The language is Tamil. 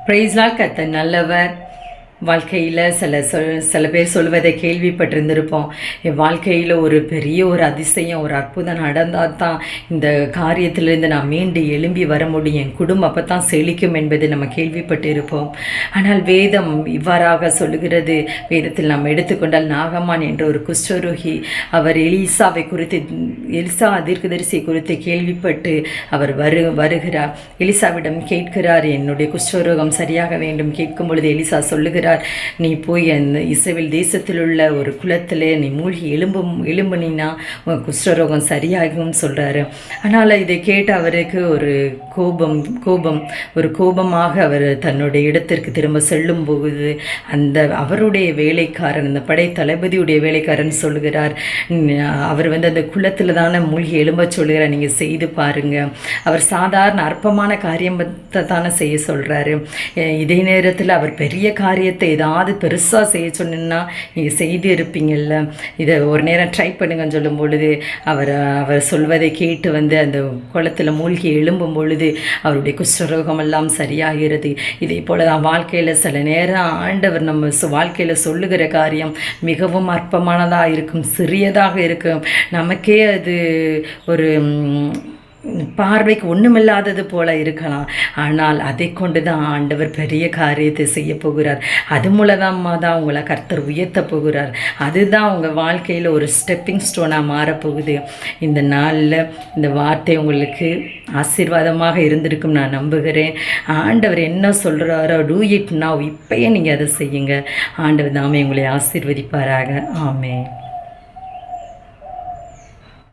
Price Lord. கர்த்தர் நல்லவர். வாழ்க்கையில் சில பேர் சொல்வதை கேள்விப்பட்டிருந்திருப்போம். என் வாழ்க்கையில் ஒரு பெரிய ஒரு அதிசயம், ஒரு அற்புதம் நடந்தால் தான் இந்த காரியத்திலிருந்து நான் மீண்டு எழும்பி வர முடியும், என் குடும்பம் அப்போ தான் செழிக்கும் என்பது நம்ம கேள்விப்பட்டு இருப்போம். ஆனால் வேதம் இவ்வாறாக சொல்லுகிறது. வேதத்தில் நாம் எடுத்துக்கொண்டால் நாகமான் என்ற ஒரு குஷ்டரோகி, அவர் எலிசா தீர்க்கதரிசியை குறித்து கேள்விப்பட்டு அவர் வருகிறார். எலிசாவிடம் கேட்கிறார், என்னுடைய குஷ்டரோகம் சரியாக வேண்டும். கேட்கும் பொழுது எலிசா சொல்லுகிறார், நீ போய் அந்த இஸ்ரவேல் தேசத்தில் உள்ள ஒரு குளத்தில் நீ மூழ்கி எலும்புனா உன் குஷ்டரோகம் சரியாகும் சொல்கிறாரு. ஆனால் இதை கேட்டு அவருக்கு ஒரு கோபமாக அவர் தன்னுடைய இடத்திற்கு திரும்ப செல்லும் போது அவருடைய வேலைக்காரன், அந்த படை தளபதியுடைய வேலைக்காரன் சொல்லுகிறார், அவர் அந்த குளத்தில் தானே மூழ்கி எழும்ப சொல்லுகிறார், நீங்கள் செய்து பாருங்கள். அவர் சாதாரண அற்பமான காரியத்தை தானே செய்ய சொல்கிறாரு. இதே நேரத்தில் அவர் பெரிய காரியத்தை ஏதாவது பெருசாக செய்ய சொன்னா நீங்கள் செய்து இருப்பீங்கள்ல, இதை ஒரு நேரம் ட்ரை பண்ணுங்கன்னு சொல்லும் பொழுது அவர் சொல்வதை கேட்டு அந்த குளத்தில் மூழ்கி எழும்பும் பொழுது அவருடைய குஷ்டரோகம் எல்லாம் சரியாகிறது. இதே போல் தான் வாழ்க்கையில் சில நேரம் ஆண்டவர் நம்ம வாழ்க்கையில் சொல்லுகிற காரியம் மிகவும் அற்பமானதாக இருக்கும், சிறியதாக இருக்கும். நமக்கே அது ஒரு பார்வைக்கு ஒன்றுமில்லாதது போல இருக்கலாம். ஆனால் அதை கொண்டு தான் ஆண்டவர் பெரிய காரியத்தை செய்ய போகிறார். அது மூலமாக தான் உங்களை கர்த்தர் உயர்த்த போகிறார். அதுதான் உங்கள் வாழ்க்கையில் ஒரு ஸ்டெப்பிங் ஸ்டோனாக மாறப்போகுது. இந்த நாளில் இந்த வார்த்தை உங்களுக்கு ஆசீர்வாதமாக இருந்திருக்கும் நான் நம்புகிறேன். ஆண்டவர் என்ன சொல்கிறாரோ, டூ இட் நவ், இப்பயே நீங்கள் அதை செய்யுங்க. ஆண்டவர் தாமே உங்களை ஆசீர்வதிப்பாராக. ஆமென்.